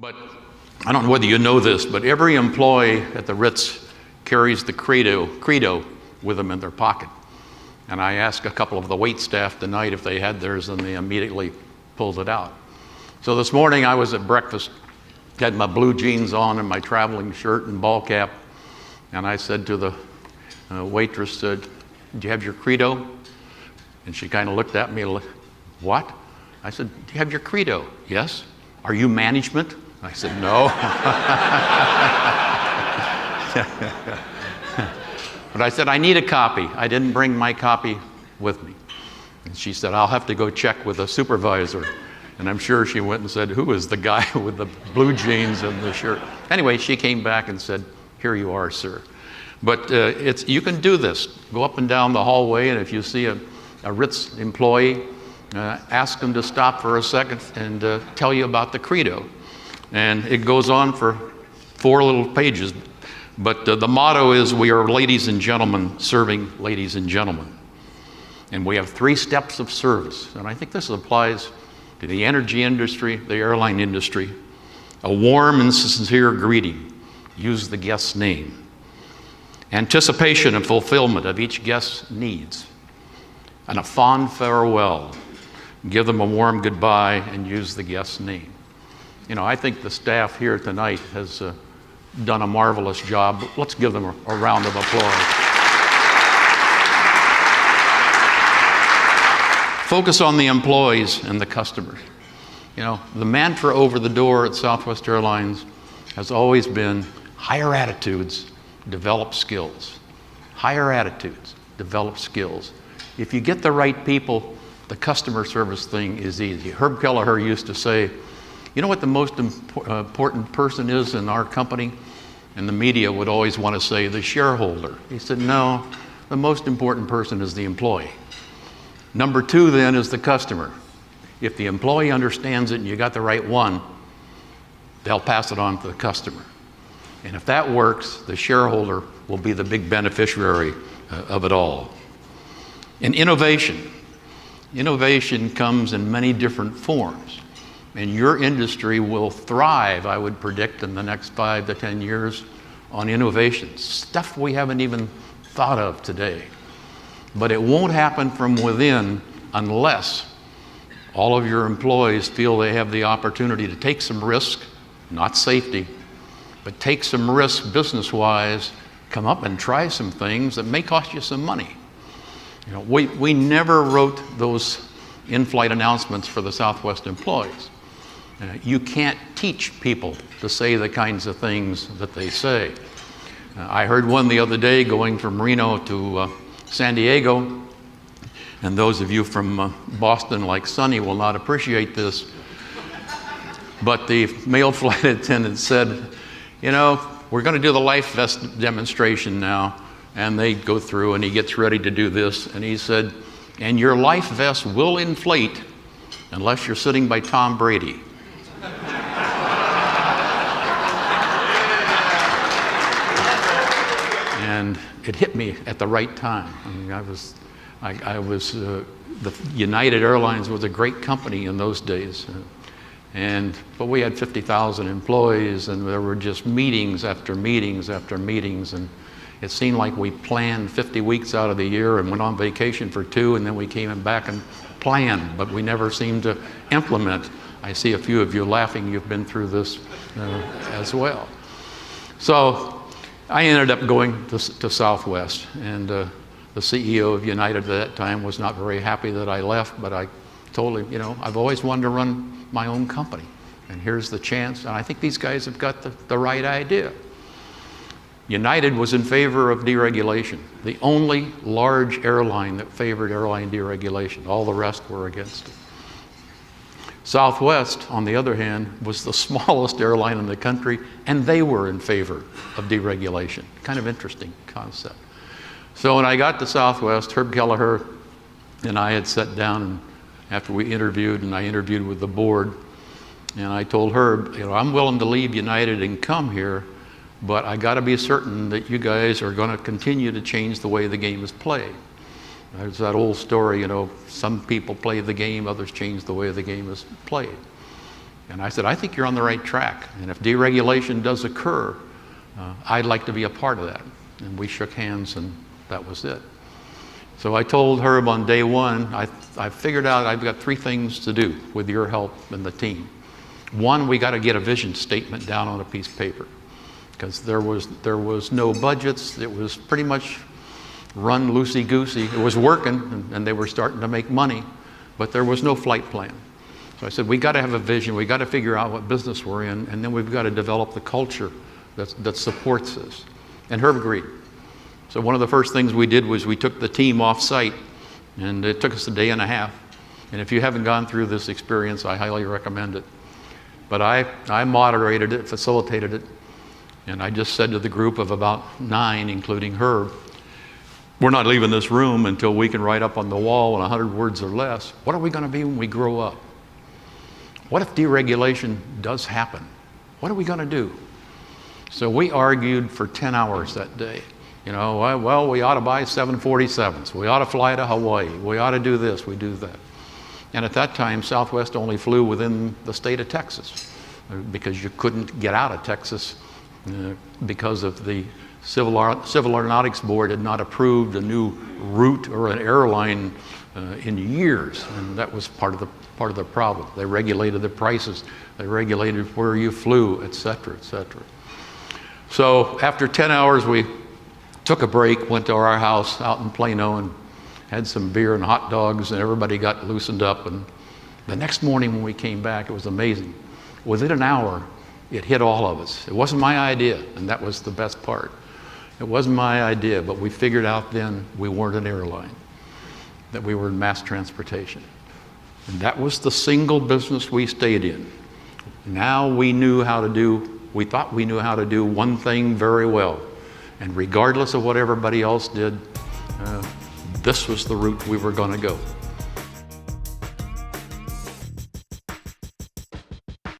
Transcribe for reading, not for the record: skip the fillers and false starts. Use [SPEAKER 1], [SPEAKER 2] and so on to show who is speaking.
[SPEAKER 1] But I don't know whether you know this, but every employee at the Ritz carries the credo with them in their pocket. And I asked a couple of the wait staff tonight if they had theirs, and they immediately pulled it out. So this morning I was at breakfast, had my blue jeans on and my traveling shirt and ball cap, and I said to the waitress, "Do you have your credo?" And she kind of looked at me, "What?" I said, "Do you have your credo?" "Yes." "Are you management?" I said, "No." But I said, "I need a copy." I didn't bring my copy with me. And she said, "I'll have to go check with a supervisor." And I'm sure she went and said, "Who is the guy with the blue jeans and the shirt?" Anyway, she came back and said, "Here you are, sir." But you can do this. Go up and down the hallway, and if you see a Ritz employee, ask them to stop for a second and tell you about the credo. And it goes on for 4 little pages. But the motto is, we are ladies and gentlemen serving ladies and gentlemen. And we have 3 steps of service. And I think this applies to the energy industry, the airline industry. A warm and sincere greeting. Use the guest's name. Anticipation and fulfillment of each guest's needs. And a fond farewell. Give them a warm goodbye and use the guest's name. You know, I think the staff here tonight has done a marvelous job. Let's give them a round of applause. Focus on the employees and the customers. You know, the mantra over the door at Southwest Airlines has always been higher attitudes, develop skills. Higher attitudes, develop skills. If you get the right people, the customer service thing is easy. Herb Kelleher used to say, "You know what the most important person is in our company?" And the media would always want to say, "The shareholder." He said, "No, the most important person is the employee. Number 2 then is the customer. If the employee understands it and you got the right one, they'll pass it on to the customer. And if that works, the shareholder will be the big beneficiary of it all." And innovation. Innovation comes in many different forms. And your industry will thrive, I would predict, in the next 5 to 10 years on innovation. Stuff we haven't even thought of today. But it won't happen from within unless all of your employees feel they have the opportunity to take some risk, not safety, but take some risk business-wise, come up and try some things that may cost you some money. You know, we never wrote those in-flight announcements for the Southwest employees. You can't teach people to say the kinds of things that they say. I heard one the other day going from Reno to San Diego, and those of you from Boston like Sonny will not appreciate this, but the male flight attendant said, "You know, we're going to do the life vest demonstration now." And they go through, and he gets ready to do this, and he said, "And your life vest will inflate unless you're sitting by Tom Brady." And it hit me at the right time. I mean, the United Airlines was a great company in those days. But we had 50,000 employees, and there were just meetings after meetings after meetings, and it seemed like we planned 50 weeks out of the year and went on vacation for 2, and then we came back and planned, but we never seemed to implement. I see a few of you laughing. You've been through this as well. So I ended up going to Southwest, and the CEO of United at that time was not very happy that I left, but I told him, you know, I've always wanted to run my own company, and here's the chance, and I think these guys have got the right idea. United was in favor of deregulation, the only large airline that favored airline deregulation. All the rest were against it. Southwest, on the other hand, was the smallest airline in the country, and they were in favor of deregulation. Kind of interesting concept. So when I got to Southwest, Herb Kelleher and I had sat down, and after we interviewed, and I interviewed with the board, and I told Herb, you know, I'm willing to leave United and come here, but I got to be certain that you guys are going to continue to change the way the game is played. There's that old story, you know, some people play the game, others change the way the game is played. And I said, I think you're on the right track. And if deregulation does occur, I'd like to be a part of that. And we shook hands, and that was it. So I told Herb on day one, I figured out I've got 3 things to do with your help and the team. One, we got to get a vision statement down on a piece of paper, because there was no budgets. It was pretty much run loosey-goosey. It was working, and they were starting to make money, but there was no flight plan. So I said, we got to have a vision. We got to figure out what business we're in, and then we've got to develop the culture that supports this. And Herb agreed. So one of the first things we did was we took the team off-site, and it took us a day and a half. And if you haven't gone through this experience, I highly recommend it. But I moderated it, facilitated it, and I just said to the group of about 9, including Herb, we're not leaving this room until we can write up on the wall in 100 words or less, what are we going to be when we grow up? What if deregulation does happen? What are we going to do? So we argued for 10 hours that day. You know, well, we ought to buy 747s. We ought to fly to Hawaii. We ought to do this, we do that. And at that time, Southwest only flew within the state of Texas, because you couldn't get out of Texas because of the Civil Aeronautics Board had not approved a new route or an airline in years, and that was part of the problem. They regulated the prices, they regulated where you flew, et cetera, et cetera. So after 10 hours, we took a break, went to our house out in Plano, and had some beer and hot dogs, and everybody got loosened up. And the next morning when we came back, it was amazing. Within an hour, it hit all of us. It wasn't my idea, and that was the best part. It wasn't my idea, but we figured out then we weren't an airline, that we were in mass transportation. And that was the single business we stayed in. Now we thought we knew how to do one thing very well. And regardless of what everybody else did, this was the route we were going to go.